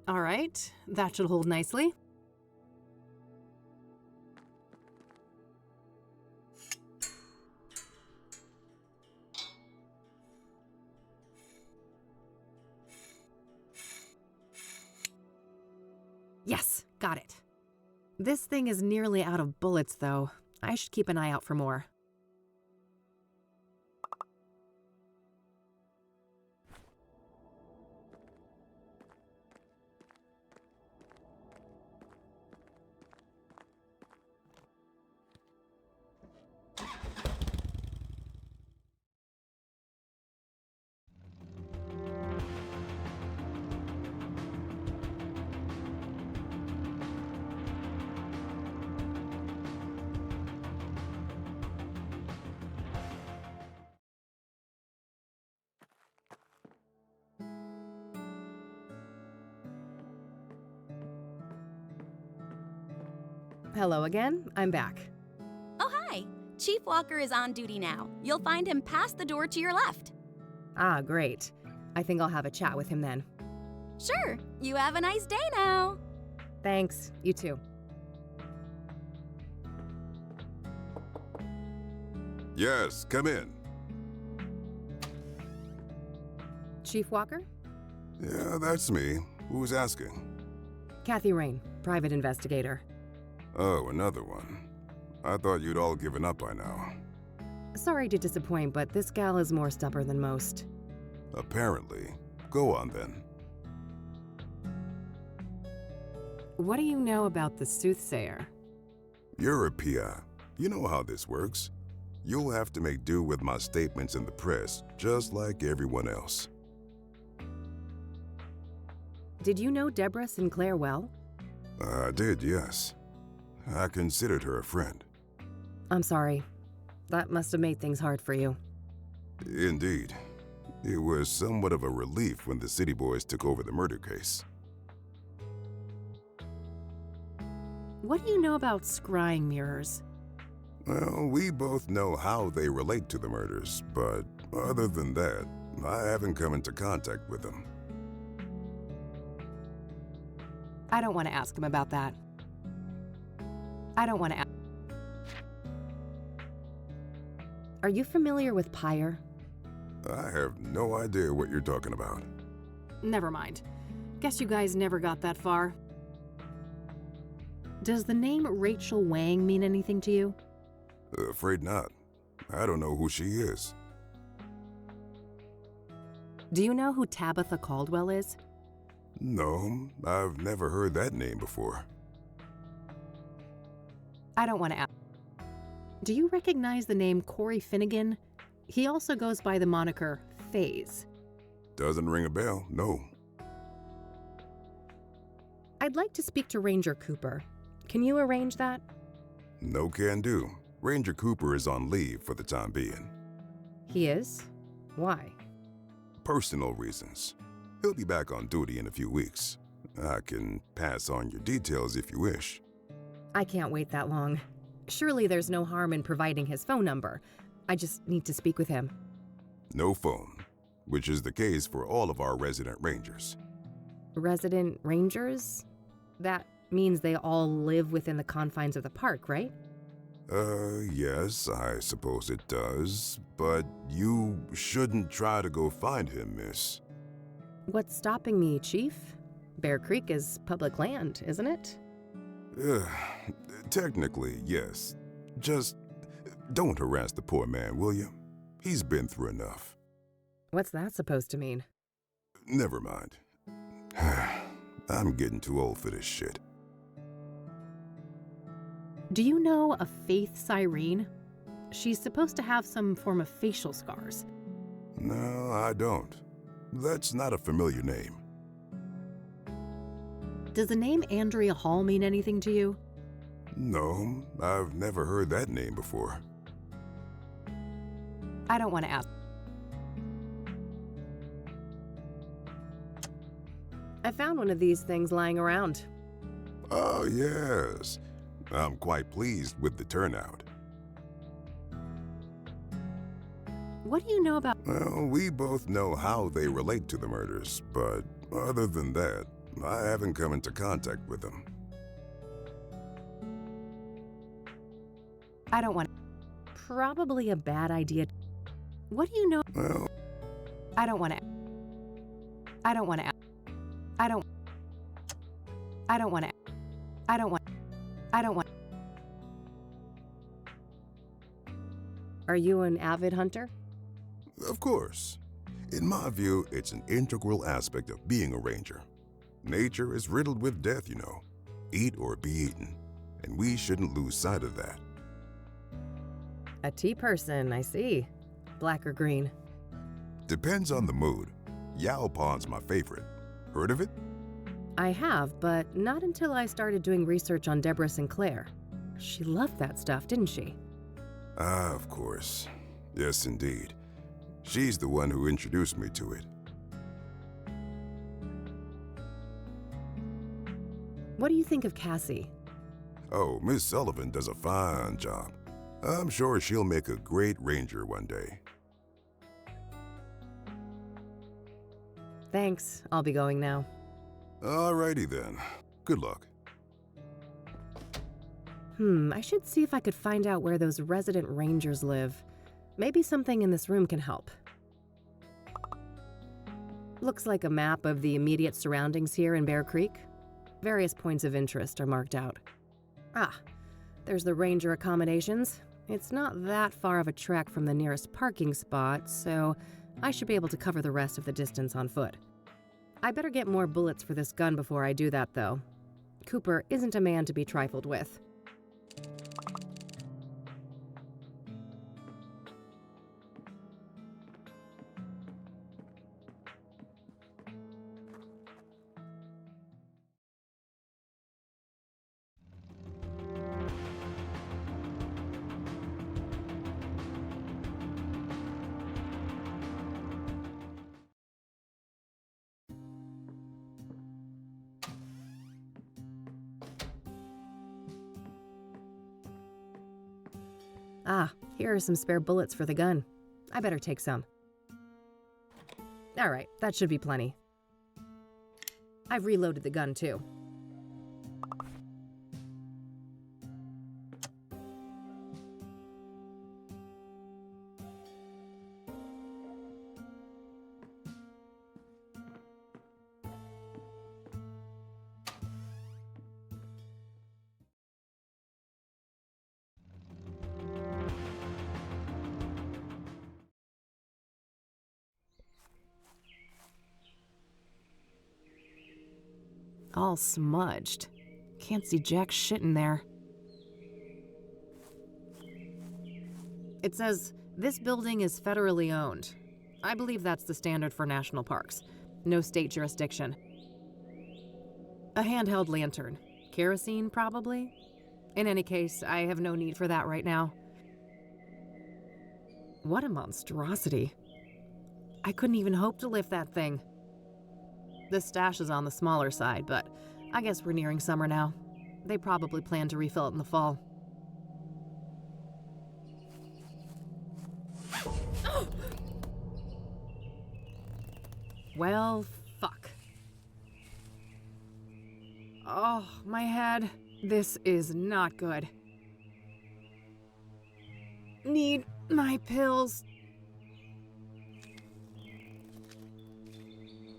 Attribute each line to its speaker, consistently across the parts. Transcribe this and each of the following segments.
Speaker 1: All right, that should hold nicely. Yes, got it. This thing is nearly out of bullets, though. I should keep an eye out for more. Hello again, I'm back.
Speaker 2: Oh, hi. Chief Walker is on duty now. You'll find him past the door to your left.
Speaker 1: Ah, great. I think I'll have a chat with him then.
Speaker 2: Sure. You have a nice day now.
Speaker 1: Thanks, you too.
Speaker 3: Yes, come in.
Speaker 1: Chief Walker?
Speaker 3: Yeah, that's me. Who's asking?
Speaker 1: Kathy Rain, private investigator.
Speaker 3: Oh, another one. I thought you'd all given up by now.
Speaker 1: Sorry to disappoint, but this gal is more stubborn than most.
Speaker 3: Apparently. Go on then.
Speaker 1: What do you know about the Soothsayer?
Speaker 3: You're a PI. You know how this works. You'll have to make do with my statements in the press, just like everyone else.
Speaker 1: Did you know Deborah Sinclair well?
Speaker 3: I did, yes. I considered her a friend.
Speaker 1: I'm sorry. That must have made things hard for you.
Speaker 3: Indeed. It was somewhat of a relief when the city boys took over the murder case.
Speaker 1: What do you know about scrying mirrors?
Speaker 3: Well, we both know how they relate to the murders, but other than that, I haven't come into contact with them.
Speaker 1: I don't want to ask him about that. I don't want to ask. Are you familiar with Pyre?
Speaker 3: I have no idea what you're talking about.
Speaker 1: Never mind. Guess you guys never got that far. Does the name Rachel Wang mean anything to you?
Speaker 3: Afraid not. I don't know who she is.
Speaker 1: Do you know who Tabitha Caldwell is?
Speaker 3: No, I've never heard that name before.
Speaker 1: I don't want to ask. Do you recognize the name Corey Finnegan? He also goes by the moniker FaZe.
Speaker 3: Doesn't ring a bell, no.
Speaker 1: I'd like to speak to Ranger Cooper. Can you arrange that?
Speaker 3: No can do. Ranger Cooper is on leave for the time being.
Speaker 1: He is? Why?
Speaker 3: Personal reasons. He'll be back on duty in a few weeks. I can pass on your details if you wish.
Speaker 1: I can't wait that long. Surely there's no harm in providing his phone number. I just need to speak with him.
Speaker 3: No phone, which is the case for all of our resident rangers.
Speaker 1: Resident rangers? That means they all live within the confines of the park, right?
Speaker 3: Yes, I suppose it does. But you shouldn't try to go find him, miss.
Speaker 1: What's stopping me, Chief? Bear Creek is public land, isn't it?
Speaker 3: Technically, yes. Just don't harass the poor man, will you? He's been through enough.
Speaker 1: What's that supposed to mean?
Speaker 3: Never mind. I'm getting too old for this shit.
Speaker 1: Do you know a Faith Cyrene? She's supposed to have some form of facial scars.
Speaker 3: No, I don't. That's not a familiar name.
Speaker 1: Does the name Andrea Hall mean anything to you?
Speaker 3: No, I've never heard that name before.
Speaker 1: I don't want to ask. I found one of these things lying around.
Speaker 3: Oh, yes. I'm quite pleased with the turnout.
Speaker 1: What do you know about...
Speaker 3: Well, we both know how they relate to the murders, but other than that, I haven't come into contact with them.
Speaker 1: I don't want. Probably a bad idea. What do you know?
Speaker 3: Well,
Speaker 1: I don't want to. I don't want to. I don't. I don't want to. I don't want. I don't want. Are you an avid hunter?
Speaker 3: of course. In my view, it's an integral aspect of being a ranger. Nature is riddled with death, you know. Eat or be eaten. And we shouldn't lose sight of that.
Speaker 1: A tea person, I see. Black or green?
Speaker 3: Depends on the mood. Yao Pond's my favorite. Heard of it?
Speaker 1: I have, but not until I started doing research on Deborah Sinclair. She loved that stuff, didn't she?
Speaker 3: Ah, of course. Yes, indeed. She's the one who introduced me to it.
Speaker 1: What do you think of Cassie?
Speaker 3: Oh, Miss Sullivan does a fine job. I'm sure she'll make a great ranger one day.
Speaker 1: Thanks, I'll be going now.
Speaker 3: Alrighty then. Good luck.
Speaker 1: I should see if I could find out where those resident rangers live. Maybe something in this room can help. Looks like a map of the immediate surroundings here in Bear Creek. Various points of interest are marked out. Ah, there's the ranger accommodations. It's not that far of a trek from the nearest parking spot, so I should be able to cover the rest of the distance on foot. I better get more bullets for this gun before I do that, though. Cooper isn't a man to be trifled with. Ah, here are some spare bullets for the gun. I better take some. All right, that should be plenty. I've reloaded the gun too. All smudged. Can't see jack shit in there. It says, this building is federally owned. I believe that's the standard for national parks. No state jurisdiction. A handheld lantern. Kerosene, probably? In any case, I have no need for that right now. What a monstrosity. I couldn't even hope to lift that thing. The stash is on the smaller side, but I guess we're nearing summer now. They probably plan to refill it in the fall. Well, fuck. Oh, my head. This is not good. Need my pills.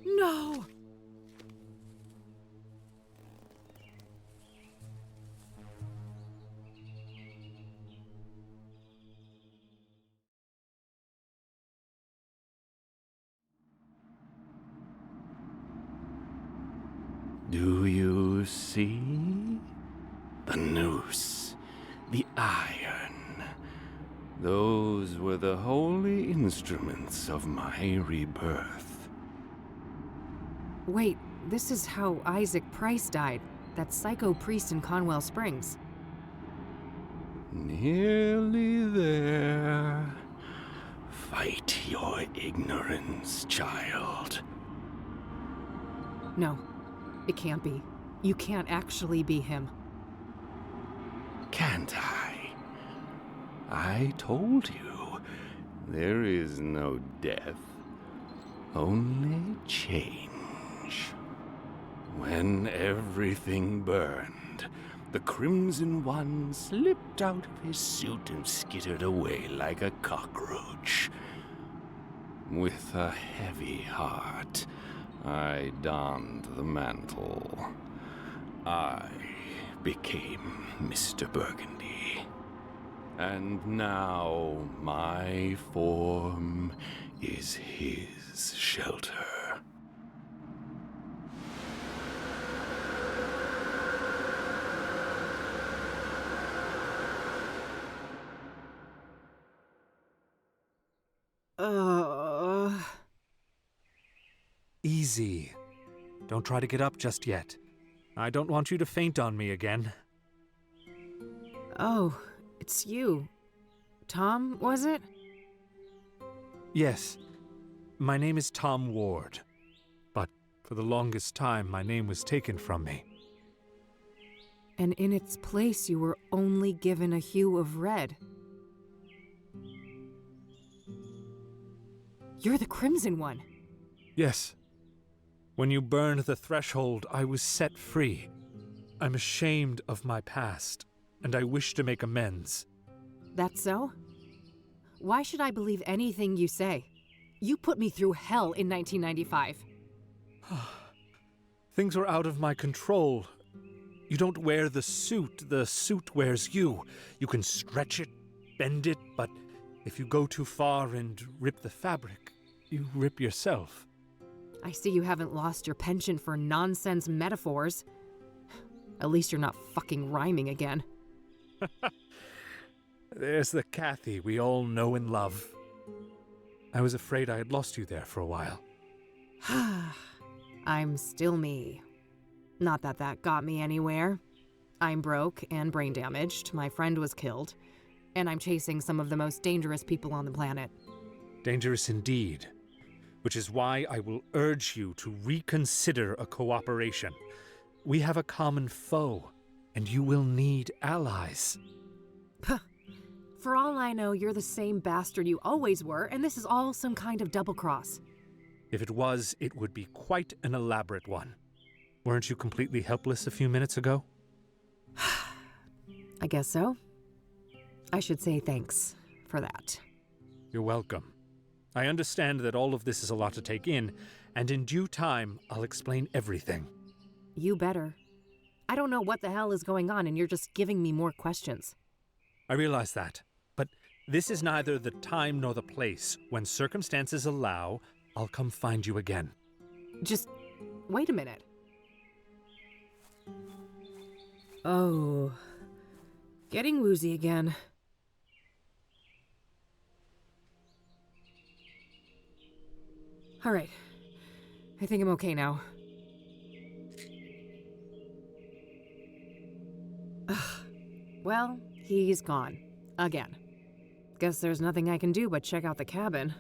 Speaker 1: No!
Speaker 4: Do you see? The noose, the iron. Those were the holy instruments of my rebirth.
Speaker 1: Wait, this is how Isaac Price died, that psycho priest in Conwell Springs.
Speaker 4: Nearly there. Fight your ignorance, child.
Speaker 1: No, it can't be. You can't actually be him.
Speaker 4: Can't I? I told you, there is no death, only change. When everything burned, the Crimson One slipped out of his suit and skittered away like a cockroach. With a heavy heart, I donned the mantle. I became Mr. Burgundy. And now my form is his shelter.
Speaker 5: Easy. Don't try to get up just yet. I don't want you to faint on me again.
Speaker 1: Oh, it's you. Tom, was it?
Speaker 5: Yes. My name is Tom Ward. But for the longest time, my name was taken from me.
Speaker 1: And in its place, you were only given a hue of red. You're the Crimson One.
Speaker 5: Yes. When you burned the threshold, I was set free. I'm ashamed of my past, and I wish to make amends.
Speaker 1: That's so? Why should I believe anything you say? You put me through hell in 1995.
Speaker 5: Things were out of my control. You don't wear the suit wears you. You can stretch it, bend it, but if you go too far and rip the fabric, you rip yourself.
Speaker 1: I see you haven't lost your penchant for nonsense metaphors. At least you're not fucking rhyming again.
Speaker 5: There's the Kathy we all know and love. I was afraid I had lost you there for a while.
Speaker 1: I'm still me. Not that that got me anywhere. I'm broke and brain damaged, my friend was killed, and I'm chasing some of the most dangerous people on the planet.
Speaker 5: Dangerous indeed. Which is why I will urge you to reconsider a cooperation. We have a common foe, and you will need allies.
Speaker 1: For all I know, you're the same bastard you always were, and this is all some kind of double-cross.
Speaker 5: If it was, it would be quite an elaborate one. Weren't you completely helpless a few minutes ago?
Speaker 1: I guess so. I should say thanks for that.
Speaker 5: You're welcome. I understand that all of this is a lot to take in, and in due time, I'll explain everything.
Speaker 1: You better. I don't know what the hell is going on, and you're just giving me more questions.
Speaker 5: I realize that, but this is neither the time nor the place. When circumstances allow, I'll come find you again.
Speaker 1: Just wait a minute. Oh, getting woozy again. All right, I think I'm okay now. Well, he's gone. Again. Guess there's nothing I can do but check out the cabin.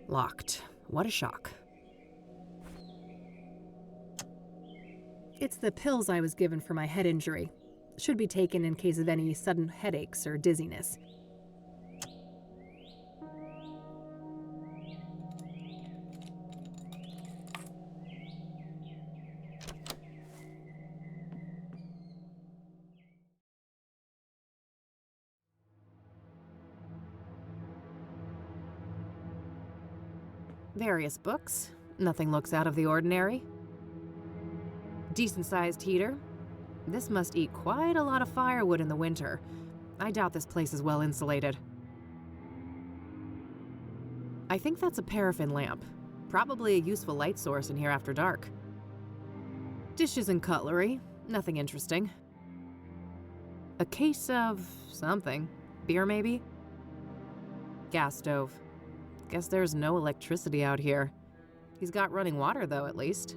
Speaker 1: Locked. What a shock. It's the pills I was given for my head injury. Should be taken in case of any sudden headaches or dizziness. Various books. Nothing looks out of the ordinary. Decent-sized heater. This must eat quite a lot of firewood in the winter. I doubt this place is well insulated. I think that's a paraffin lamp. Probably a useful light source in here after dark. Dishes and cutlery. Nothing interesting. A case of something. Beer, maybe? Gas stove. Guess there's no electricity out here. He's got running water, though, at least.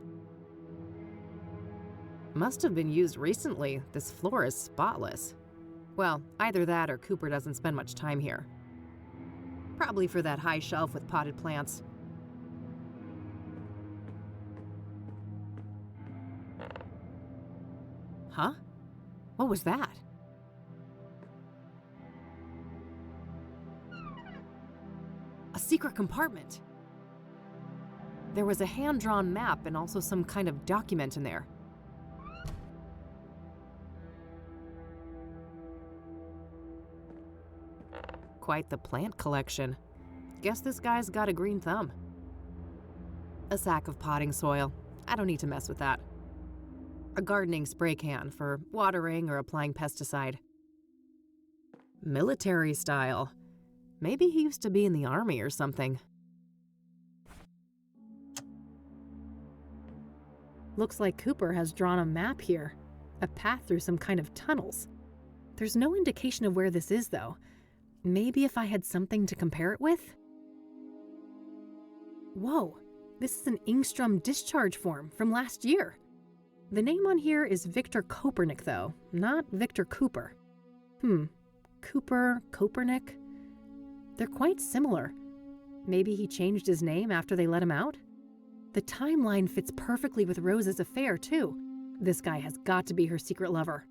Speaker 1: Must have been used recently. This floor is spotless. Well, either that or Cooper doesn't spend much time here. Probably for that high shelf with potted plants. Huh? What was that? A secret compartment. There was a hand-drawn map and also some kind of document in there. Quite the plant collection. Guess this guy's got a green thumb. A sack of potting soil. I don't need to mess with that. A gardening spray can for watering or applying pesticide. Military style. Maybe he used to be in the army or something. Looks like Cooper has drawn a map here. A path through some kind of tunnels. There's no indication of where this is, though. Maybe if I had something to compare it with? Whoa, this is an Engstrom discharge form from last year. The name on here is Victor Kopernik, though, not Victor Cooper. Cooper, Kopernik? They're quite similar. Maybe he changed his name after they let him out? The timeline fits perfectly with Rose's affair, too. This guy has got to be her secret lover.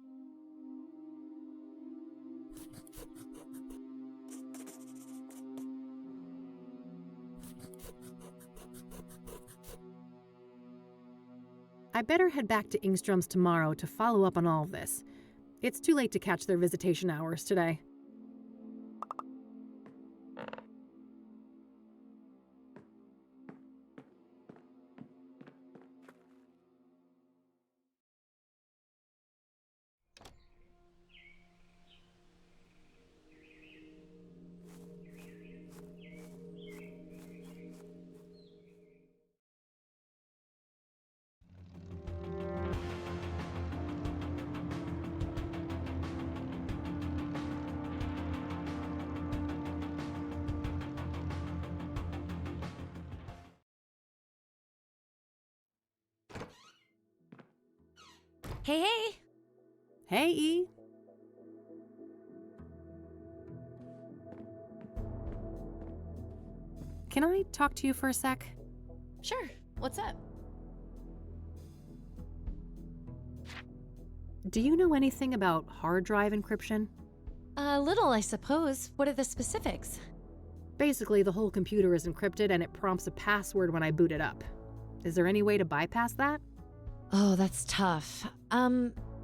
Speaker 1: I better head back to Engstrom's tomorrow to follow up on all of this. It's too late to catch their visitation hours today.
Speaker 2: Hey, hey!
Speaker 1: Hey, E. Can I talk to you for a sec?
Speaker 6: Sure. What's up?
Speaker 1: Do you know anything about hard drive encryption?
Speaker 6: A little, I suppose. What are the specifics?
Speaker 1: Basically, the whole computer is encrypted and it prompts a password when I boot it up. Is there any way to bypass that?
Speaker 6: Oh, that's tough.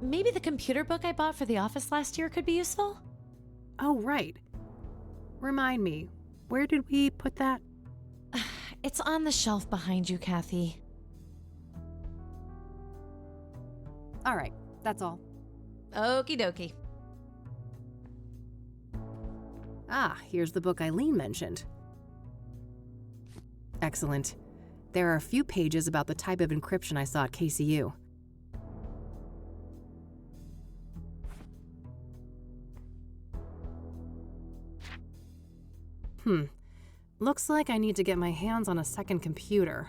Speaker 6: Maybe the computer book I bought for the office last year could be useful?
Speaker 1: Oh, right. Remind me, where did we put that?
Speaker 6: It's on the shelf behind you, Kathy.
Speaker 1: All right, that's all.
Speaker 6: Okie dokie.
Speaker 1: Ah, here's the book Eileen mentioned. Excellent. There are a few pages about the type of encryption I saw at KCU. Looks like I need to get my hands on a second computer.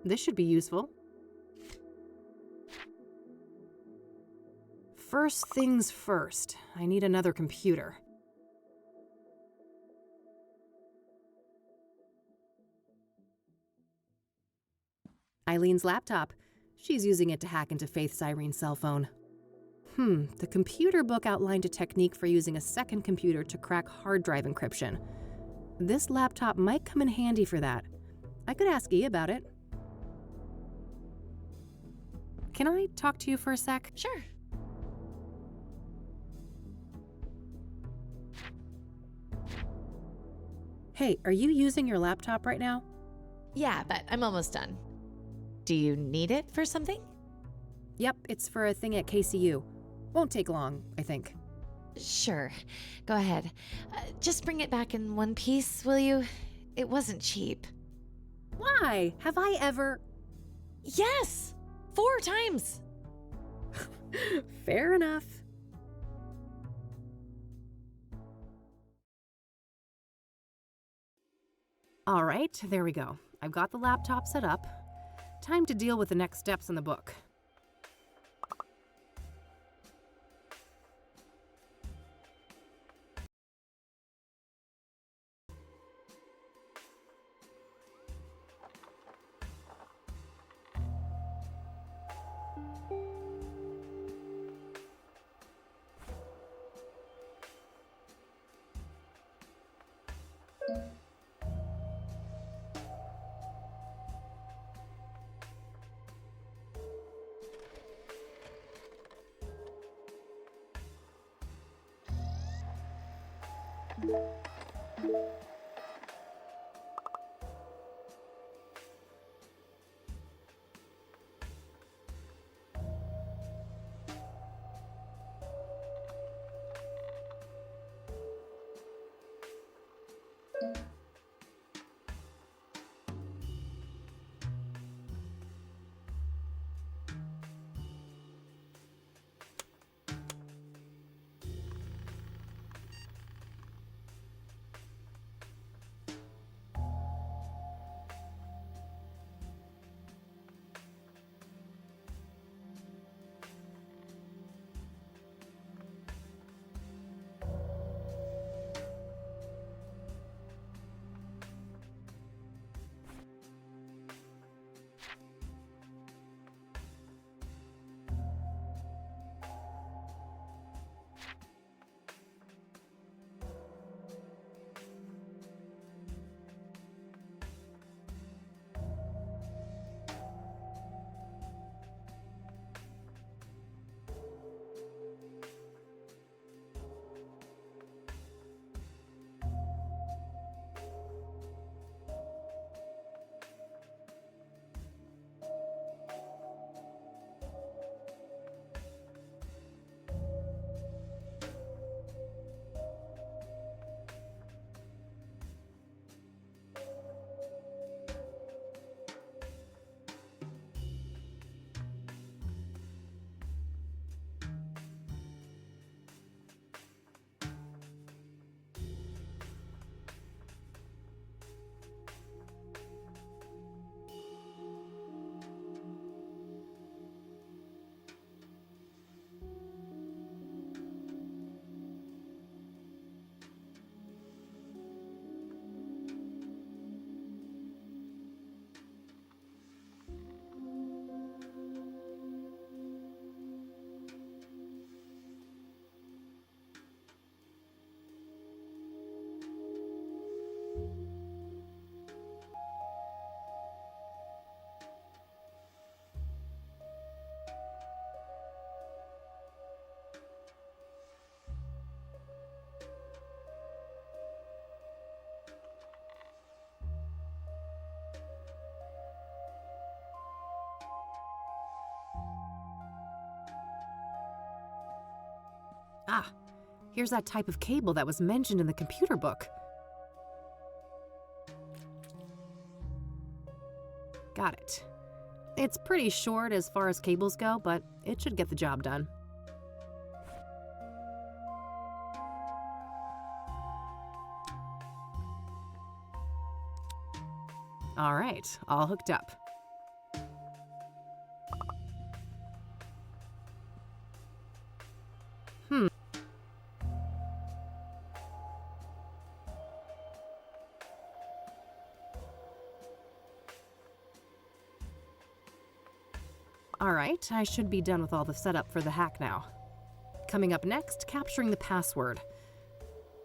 Speaker 1: This should be useful. First things first, I need another computer. Eileen's laptop. She's using it to hack into Faith's Irene's cell phone. The computer book outlined a technique for using a second computer to crack hard drive encryption. This laptop might come in handy for that. I could ask E about it. Can I talk to you for a sec?
Speaker 6: Sure.
Speaker 1: Hey, are you using your laptop right now?
Speaker 6: Yeah, but I'm almost done. Do you need it for something?
Speaker 1: Yep, it's for a thing at KCU. Won't take long, I think.
Speaker 6: Sure. Go ahead. Just bring it back in one piece, will you? It wasn't cheap.
Speaker 1: Why? Have I ever...
Speaker 6: Yes! 4 times!
Speaker 1: Fair enough. All right, there we go. I've got the laptop set up. Time to deal with the next steps in the book. Ah, here's that type of cable that was mentioned in the computer book. Got it. It's pretty short as far as cables go, but it should get the job done. All right, all hooked up. Alright, I should be done with all the setup for the hack now. Coming up next, capturing the password.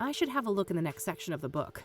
Speaker 1: I should have a look in the next section of the book.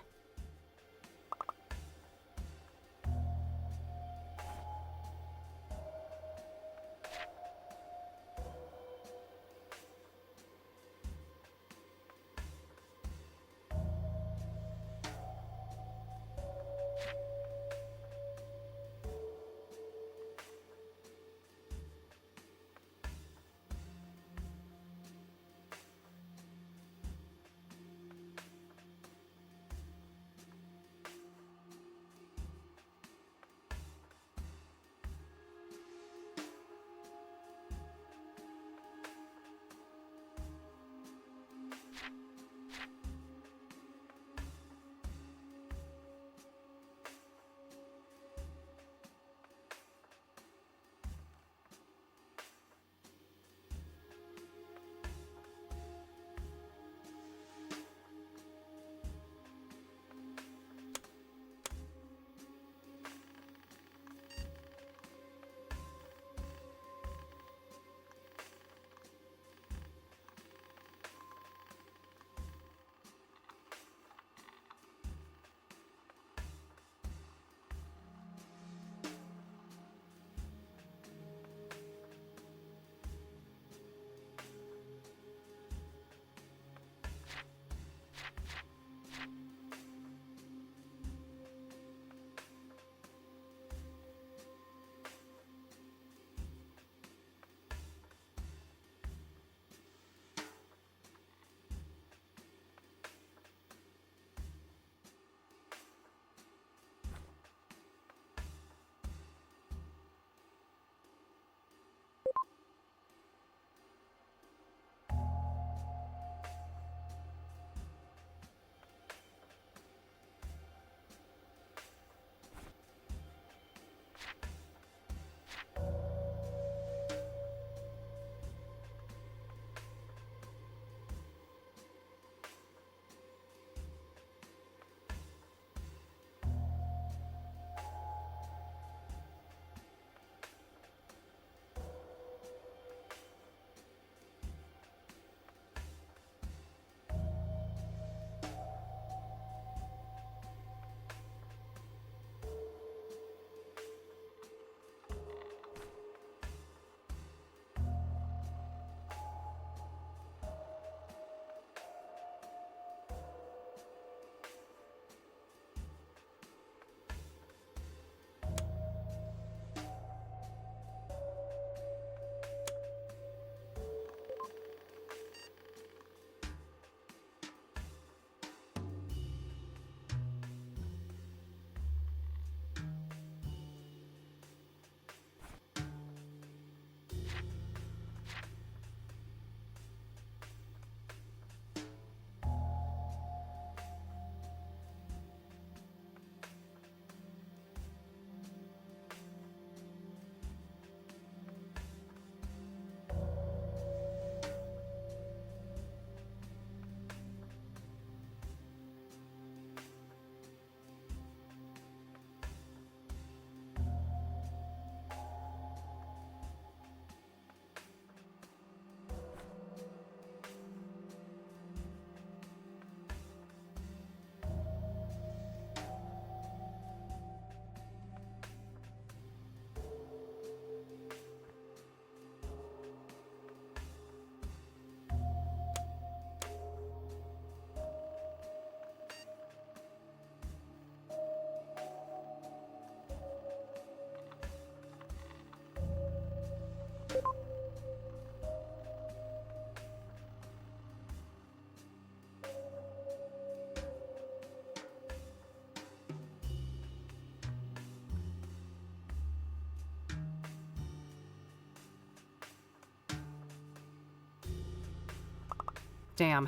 Speaker 1: Damn.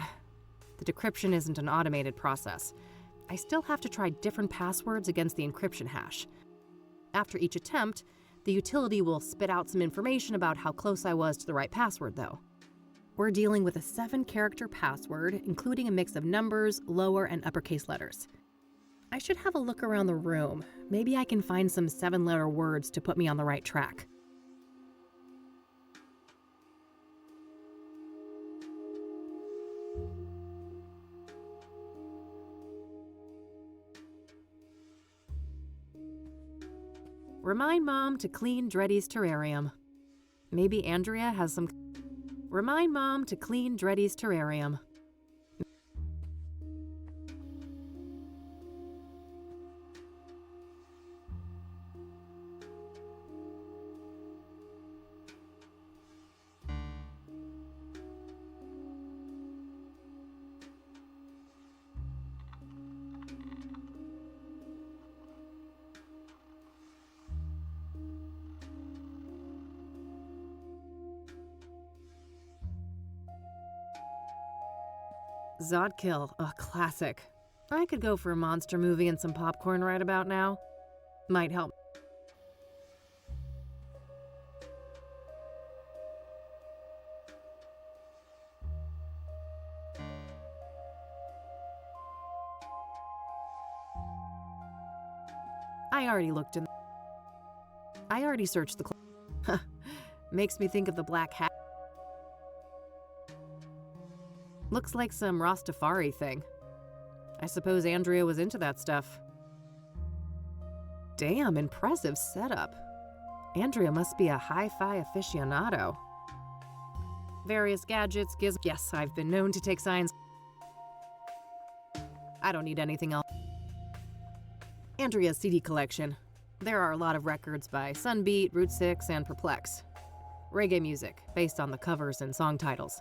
Speaker 1: The decryption isn't an automated process. I still have to try different passwords against the encryption hash. After each attempt, the utility will spit out some information about how close I was to the right password, though. We're dealing with a 7-character password, including a mix of numbers, lower and uppercase letters. I should have a look around the room. Maybe I can find some 7-letter words to put me on the right track. Remind Mom to clean Dreddy's terrarium. Maybe Andrea has some... Remind Mom to clean Dreddy's terrarium. Zodkill, a classic. I could go for a monster movie and some popcorn right about now. Might help. I already searched the Makes me think of the black hat. Looks like some Rastafari thing. I suppose Andrea was into that stuff. Damn, impressive setup. Andrea must be a hi-fi aficionado. Various gadgets, gizmos. Yes, I've been known to take science. I don't need anything else. Andrea's CD collection. There are a lot of records by Sunbeat, Route 6, and Perplex. Reggae music, based on the covers and song titles.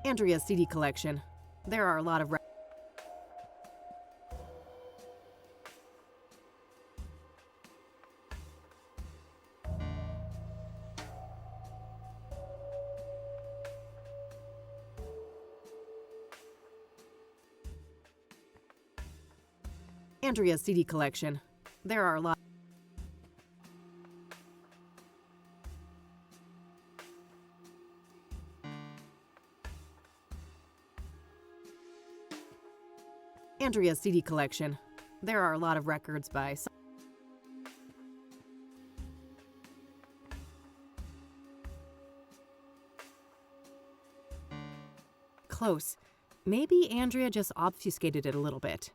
Speaker 1: Andrea's CD collection. There are a lot of Andrea's CD collection. There are a lot. Andrea's CD collection. There are a lot of records by... Close. Maybe Andrea just obfuscated it a little bit.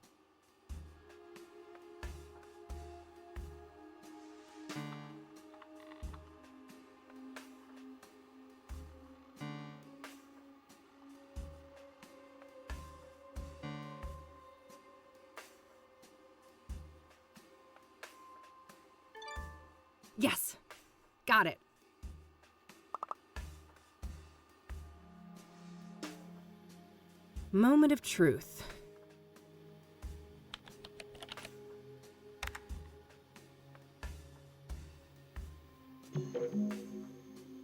Speaker 1: Yes! Got it. Moment of truth.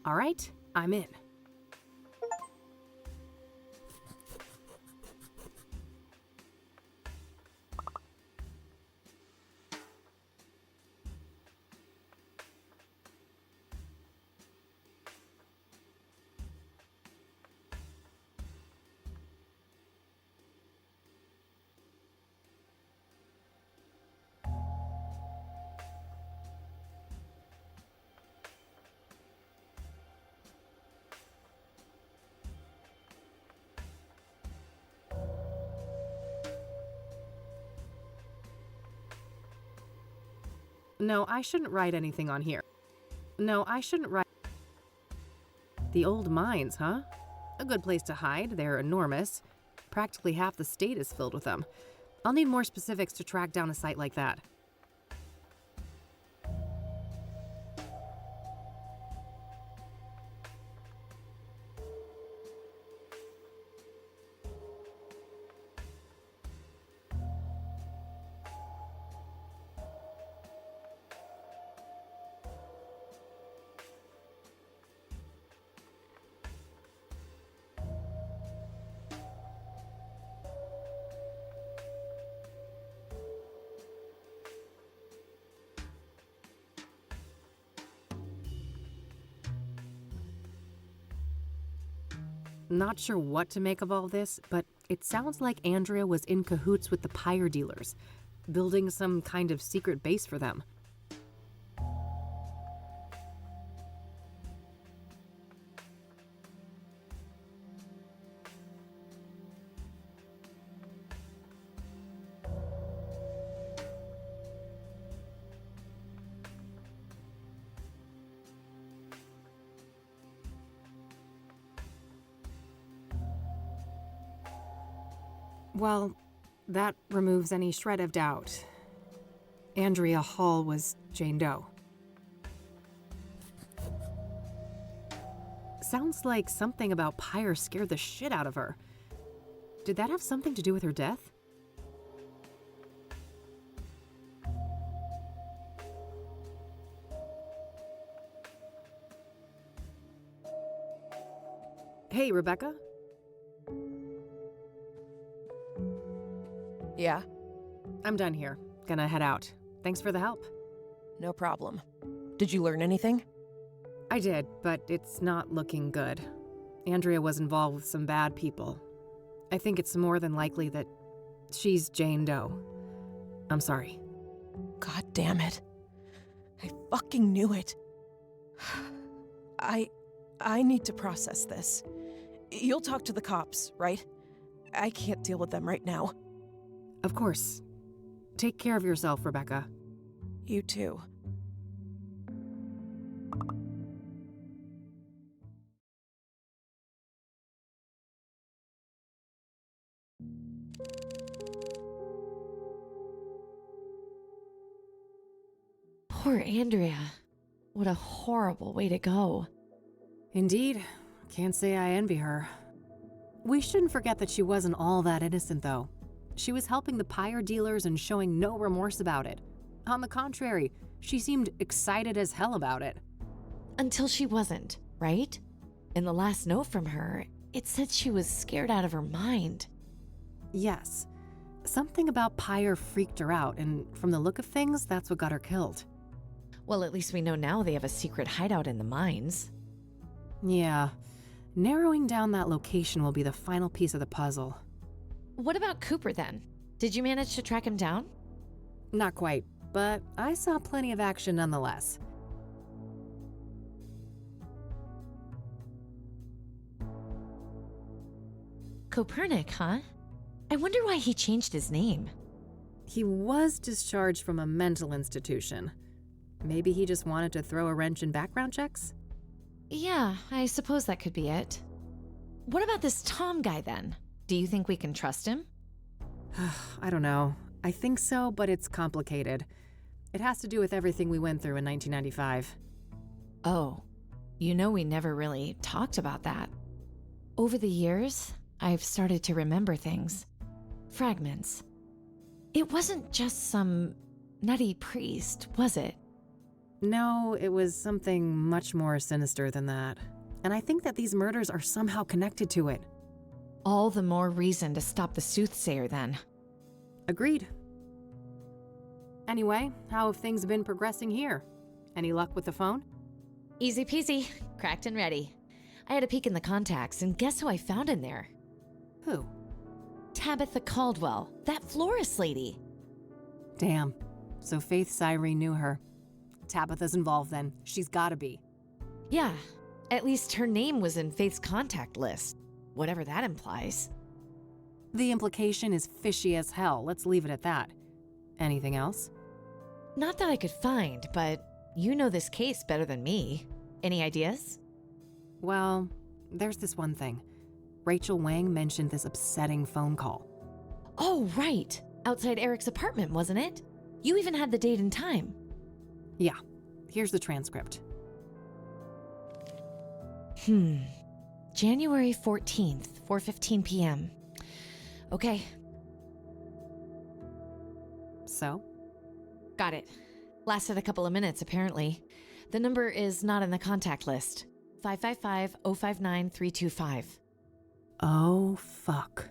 Speaker 1: All right, I'm in. No, I shouldn't write anything on here. No, I shouldn't write... The old mines, huh? A good place to hide. They're enormous. Practically half the state is filled with them. I'll need more specifics to track down a site like that. Not sure what to make of all this, but it sounds like Andrea was in cahoots with the pyre dealers. building some kind of secret base for them. Well, that removes any shred of doubt. Andrea Hall was Jane Doe. Sounds like something about Pyre scared the shit out of her. Did that have something to do with her death? Hey, Rebecca?
Speaker 7: Yeah,
Speaker 1: I'm done here. Gonna head out. Thanks for the help.
Speaker 7: no problem. Did you learn anything?
Speaker 1: I did, but it's not looking good. Andrea was involved with some bad people. I think it's more than likely that she's Jane Doe. I'm sorry.
Speaker 7: God damn it. I fucking knew it. I need to process this. You'll talk to the cops, right? I can't deal with them right now.
Speaker 1: Of course. Take care of yourself, Rebecca.
Speaker 7: You too.
Speaker 6: Poor Andrea. What a horrible way to go.
Speaker 1: Indeed. Can't say I envy her. We shouldn't forget that she wasn't all that innocent, though. She was helping the Pyre dealers and showing no remorse about it. On the contrary, she seemed excited as hell about it.
Speaker 6: Until she wasn't, right? In the last note from her, it said she was scared out of her mind.
Speaker 1: Yes. Something about Pyre freaked her out, and from the look of things, that's what got her killed.
Speaker 6: Well, at least we know now they have a secret hideout in the mines.
Speaker 1: Yeah. Narrowing down that location will be the final piece of the puzzle.
Speaker 6: What about Cooper then? Did you manage to track him down?
Speaker 1: Not quite, but I saw plenty of action nonetheless.
Speaker 6: Copernic, huh? I wonder why he changed his name.
Speaker 1: He was discharged from a mental institution. Maybe he just wanted to throw a wrench in background checks?
Speaker 6: Yeah, I suppose that could be it. What about this Tom guy then? Do you think we can trust him?
Speaker 1: I don't know. I think so, but it's complicated. It has to do with everything we went through in 1995.
Speaker 6: Oh, you know we never really talked about that. Over the years, I've started to remember things. Fragments. It wasn't just some nutty priest, was it?
Speaker 1: No, it was something much more sinister than that. And I think that these murders are somehow connected to it.
Speaker 6: All the more reason to stop the Soothsayer then.
Speaker 1: Agreed. Anyway, how have things been progressing here? Any luck with the phone?
Speaker 6: Easy peasy, cracked and ready. I had a peek in the contacts, and guess who I found in there?
Speaker 1: Who?
Speaker 6: Tabitha Caldwell, that florist lady.
Speaker 1: Damn. So Faith Cyrene knew her. Tabitha's involved then. She's gotta be.
Speaker 6: Yeah, at least her name was in Faith's contact list, whatever that implies.
Speaker 1: The implication is fishy as hell. Let's leave it at that. Anything else?
Speaker 6: Not that I could find, but you know this case better than me. Any ideas?
Speaker 1: Well, there's this one thing. Rachel Wang mentioned this upsetting phone call.
Speaker 6: Oh, right. Outside Eric's apartment, wasn't it? You even had the date and time.
Speaker 1: Yeah. Here's the transcript.
Speaker 6: January 14th, 4:15 p.m. Okay.
Speaker 1: So?
Speaker 6: Got it. Lasted a couple of minutes, apparently. The number is not in the contact list. 555-059-325.
Speaker 1: Oh, fuck.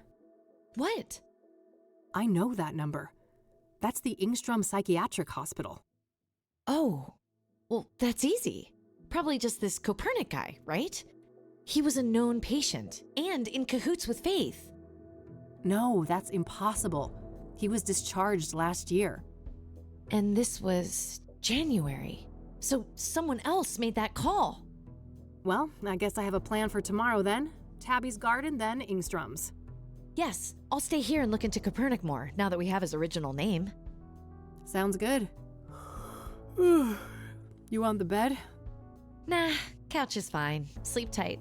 Speaker 6: What?
Speaker 1: I know that number. That's the Ingstrom Psychiatric Hospital.
Speaker 6: Oh, well, that's easy. Probably just this Copernic guy, right? He was a known patient and in cahoots with Faith.
Speaker 1: No, that's impossible. He was discharged last year.
Speaker 6: And this was January. So someone else made that call.
Speaker 1: Well, I guess I have a plan for tomorrow then. Tabby's garden, then Ingstrom's.
Speaker 6: Yes, I'll stay here and look into Copernic more, now that we have his original name.
Speaker 1: Sounds good. You want the bed?
Speaker 6: Nah, couch is fine. Sleep tight.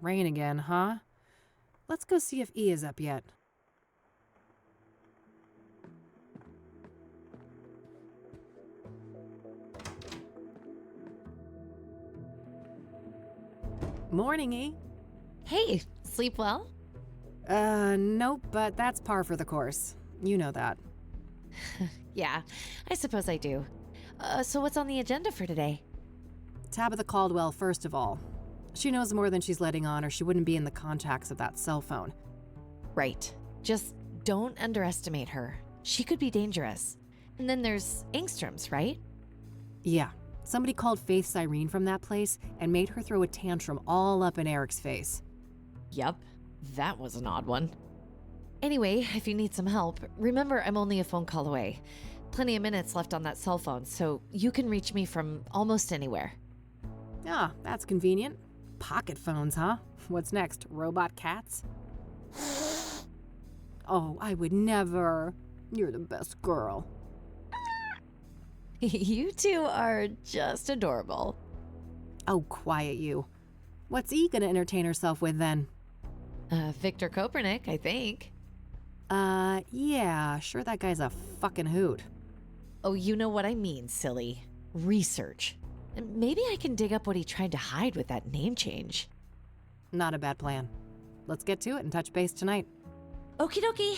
Speaker 1: Rain again, huh? Let's go see if E is up yet. Morning, E.
Speaker 6: Hey, sleep well?
Speaker 1: Nope, but that's par for the course. You know that.
Speaker 6: Yeah, I suppose I do. So what's on the agenda for today?
Speaker 1: Tabitha Caldwell, first of all. She knows more than she's letting on, or she wouldn't be in the contacts of that cell phone.
Speaker 6: Right. Just don't underestimate her. She could be dangerous. And then there's Ingstrom's, right?
Speaker 1: Yeah. Somebody called Faith Cyrene from that place and made her throw a tantrum all up in Eric's face.
Speaker 6: Yup, that was an odd one. Anyway, if you need some help, remember I'm only a phone call away. Plenty of minutes left on that cell phone, so you can reach me from almost anywhere.
Speaker 1: Ah, that's convenient. Pocket phones, huh? What's next, robot cats? Oh, I would never. You're the best girl.
Speaker 6: You two are just adorable.
Speaker 1: Oh, quiet you. What's E gonna entertain herself with then?
Speaker 6: Victor Copernic, I think.
Speaker 1: Yeah, sure that guy's a fucking hoot.
Speaker 6: Oh, you know what I mean, silly. Research. And maybe I can dig up what he tried to hide with that name change.
Speaker 1: Not a bad plan. Let's get to it and touch base tonight.
Speaker 6: Okie dokie.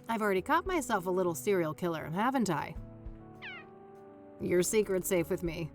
Speaker 1: I've already caught myself a little serial killer, haven't I? Your secret's safe with me.